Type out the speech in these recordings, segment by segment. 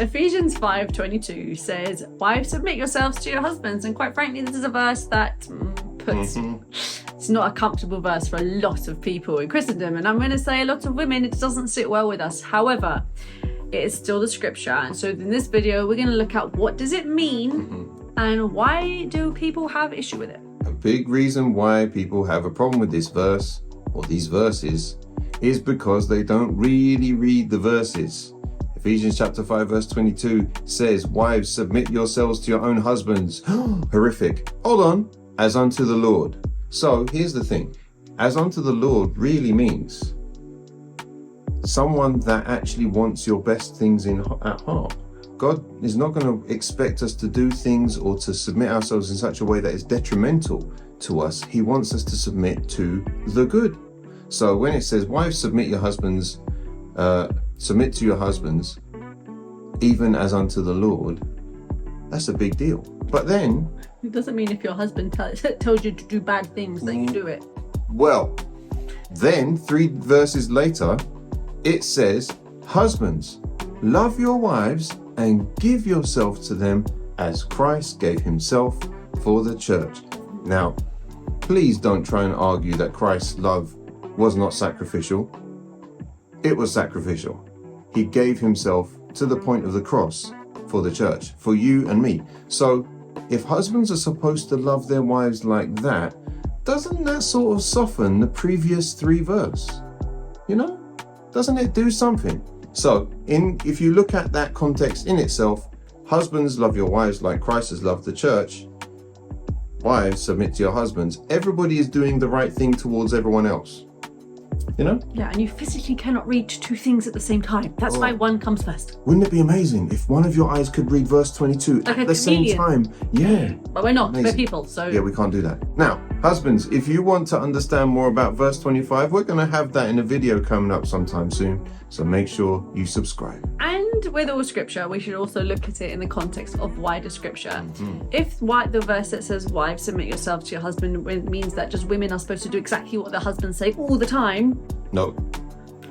Ephesians 5:22 says, wives, submit yourselves to your husbands. And quite frankly, this is a verse that puts... It's not a comfortable verse for a lot of people in Christendom. And I'm going to say a lot of women, it doesn't sit well with us. However, it is still the scripture. And so in this video, we're going to look at what does it mean and why do people have issue with it? A big reason why people have a problem with this verse or these verses is because they don't really read the verses. Ephesians chapter 5 verse 22 says, wives, submit yourselves to your own husbands. Horrific. Hold on. As unto the Lord. So here's the thing. As unto the Lord really means someone that actually wants your best things at heart. God is not going to expect us to do things or to submit ourselves in such a way that is detrimental to us. He wants us to submit to the good. So when it says, wives, submit to your husbands, even as unto the Lord, that's a big deal. But then... It doesn't mean if your husband tells you to do bad things that you do it. Well, then 3 verses later, it says, husbands, love your wives and give yourself to them as Christ gave himself for the church. Now, please don't try and argue that Christ's love was not sacrificial. It was sacrificial. He gave himself to the point of the cross for the church, for you and me. So if husbands are supposed to love their wives like that, doesn't that sort of soften the previous 3 verses? You know, doesn't it do something? So if you look at that context in itself, husbands, love your wives like Christ has loved the church. Wives, submit to your husbands. Everybody is doing the right thing towards everyone else. You know? Yeah, and you physically cannot read 2 things at the same time. That's why one comes first. Wouldn't it be amazing if one of your eyes could read verse 22 like at the same time? Yeah. But we're not. Amazing. We're people, so... Yeah, we can't do that. Now, husbands, if you want to understand more about verse 25, we're going to have that in a video coming up sometime soon. So make sure you subscribe. And with all scripture, we should also look at it in the context of wider scripture. If the verse that says, wives, submit yourself to your husband, means that just women are supposed to do exactly what their husbands say all the time. No.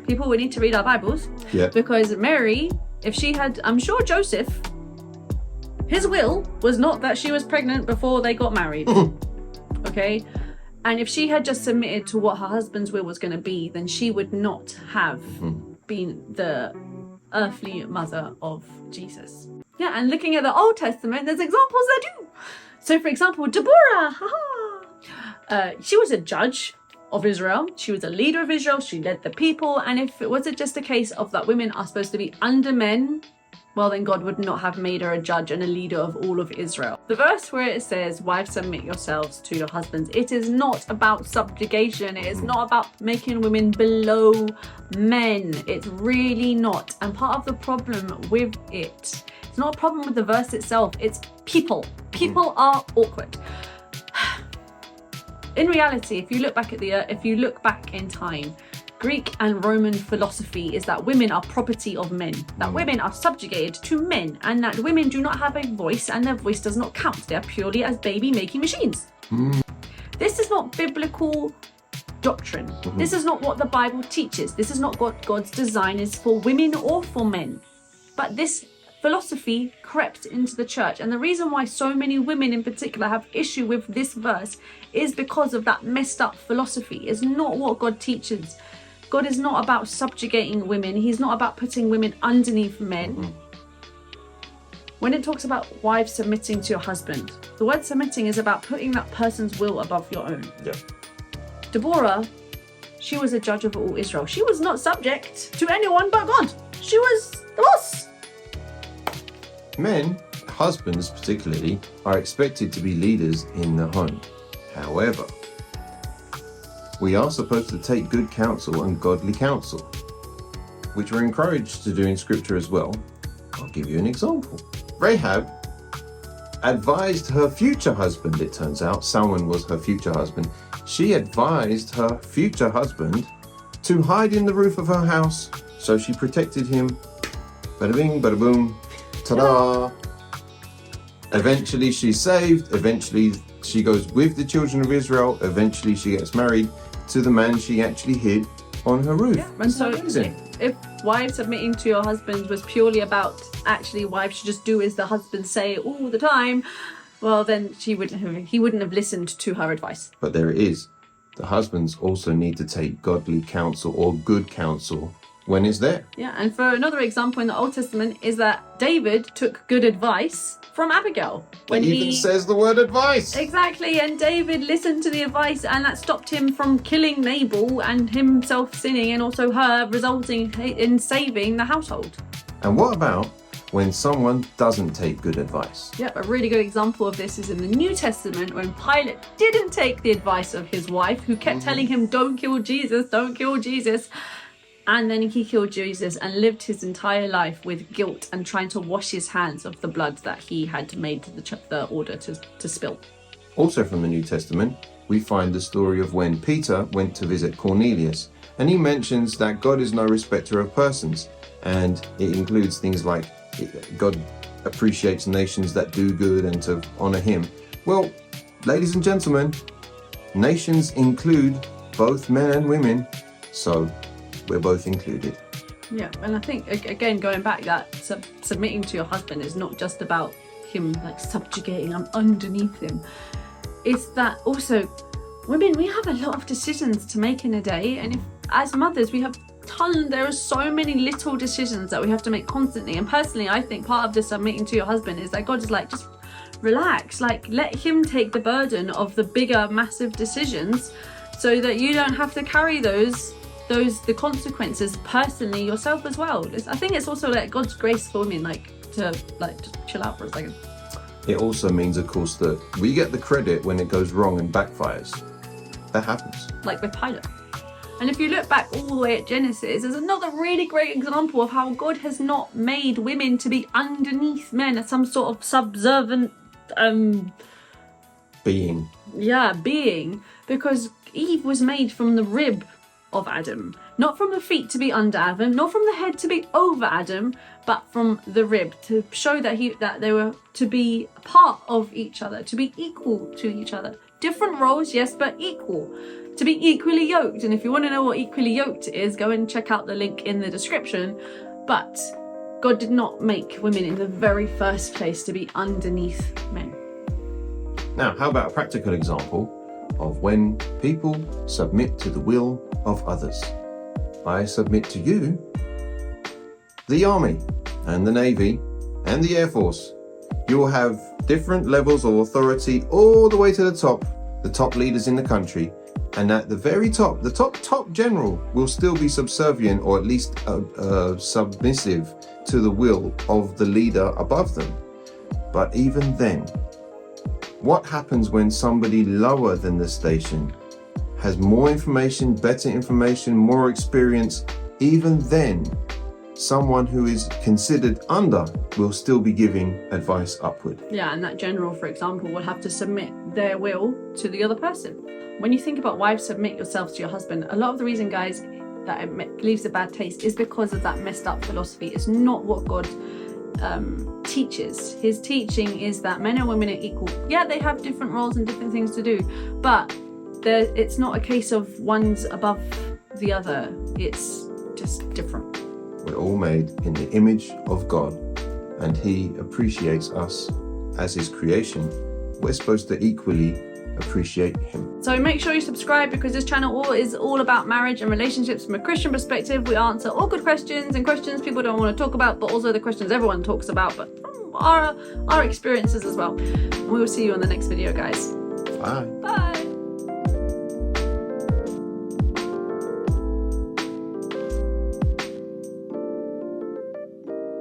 People, we need to read our Bibles. Yeah. Because Mary, if she had, I'm sure Joseph, his will was not that she was pregnant before they got married. Okay? And if she had just submitted to what her husband's will was going to be, then she would not have been the earthly mother of Jesus. Yeah, and looking at the Old Testament, there's examples that do. So for example, Deborah, she was a judge of Israel. She was a leader of Israel. She led the people. And if it wasn't just a case of that women are supposed to be under men, well, then God would not have made her a judge and a leader of all of Israel. The verse where it says, wives, submit yourselves to your husbands, it is not about subjugation. It is not about making women below men. It's really not. And part of the problem with it's not a problem with the verse itself. It's people. People are awkward. In reality, if you look back in time, Greek and Roman philosophy is that women are property of men, that women are subjugated to men, and that women do not have a voice and their voice does not count. They are purely as baby-making machines. This is not biblical doctrine. This is not what the Bible teaches. This is not what God's design is for women or for men. But this philosophy crept into the church, and the reason why so many women in particular have issue with this verse is because of that messed up philosophy. It's not what God teaches. God is not about subjugating women. He's not about putting women underneath men. When it talks about wives submitting to your husband, the word submitting is about putting that person's will above your own. Yeah. Deborah, she was a judge of all Israel. She was not subject to anyone but God. She was the boss. Men, husbands particularly, are expected to be leaders in the home. However, we are supposed to take good counsel and godly counsel, which we're encouraged to do in scripture as well. I'll give you an example. Rahab advised her future husband, it turns out, Salmon was her future husband. She advised her future husband to hide in the roof of her house, so she protected him. Bada bing, bada boom, ta-da! Eventually she's saved, eventually she goes with the children of Israel, eventually she gets married to the man she actually hid on her roof. And so wives submitting to your husbands was purely about actually wives should just do as the husbands say all the time, well, then he wouldn't have listened to her advice. But there it is. The husbands also need to take godly counsel or good counsel when it's there. Yeah, and for another example in the Old Testament is that David took good advice from Abigail. It even says the word advice. Exactly, and David listened to the advice, and that stopped him from killing Nabal and himself sinning, and also her, resulting in saving the household. And what about when someone doesn't take good advice? Yep, a really good example of this is in the New Testament when Pilate didn't take the advice of his wife, who kept telling him, don't kill Jesus, don't kill Jesus. And then he killed Jesus and lived his entire life with guilt and trying to wash his hands of the blood that he had made the order to spill. Also from the New Testament, we find the story of when Peter went to visit Cornelius, and he mentions that God is no respecter of persons, and it includes things like God appreciates nations that do good and to honor him. Well, ladies and gentlemen, nations include both men and women, so we're both included. Yeah, and I think, again, going back, that submitting to your husband is not just about him like subjugating, I'm underneath him. It's that also, women, we have a lot of decisions to make in a day, and if, as mothers, we have there are so many little decisions that we have to make constantly. And personally, I think part of the submitting to your husband is that God is like, just relax, like let him take the burden of the bigger, massive decisions, so that you don't have to carry the consequences personally yourself as well. I think it's also like God's grace for women, to just chill out for a second. It also means, of course, that we get the credit when it goes wrong and backfires. That happens. Like with Pilate. And if you look back all the way at Genesis, there's another really great example of how God has not made women to be underneath men as some sort of subservient being. Yeah, being. Because Eve was made from the rib of Adam, not from the feet to be under Adam, not from the head to be over Adam, but from the rib, to show that they were to be a part of each other, to be equal to each other. Different roles, yes, but equal. To be equally yoked. And if you want to know what equally yoked is, go and check out the link in the description. But God did not make women in the very first place to be underneath men. Now, how about a practical example of when people submit to the will of others? I submit to you, the Army and the Navy and the Air Force. You will have different levels of authority all the way to the top leaders in the country. And at the very top, the top general will still be subservient, or at least submissive to the will of the leader above them. But even then, what happens when somebody lower than the station has more information, better information, more experience? Even then, someone who is considered under will still be giving advice upward. Yeah, and that general, for example, will have to submit their will to the other person. When you think about wives, submit yourselves to your husband, a lot of the reason, guys, that it leaves a bad taste is because of that messed up philosophy. It's not what God teaches. His teaching is that men and women are equal. Yeah, they have different roles and different things to do, but it's not a case of one's above the other. It's just different. We're all made in the image of God, and He appreciates us as His creation. We're supposed to equally appreciate Him. So make sure you subscribe, because this channel is all about marriage and relationships from a Christian perspective. We answer all good questions and questions people don't want to talk about, but also the questions everyone talks about, but our experiences as well. And we will see you on the next video, guys. Bye. Bye.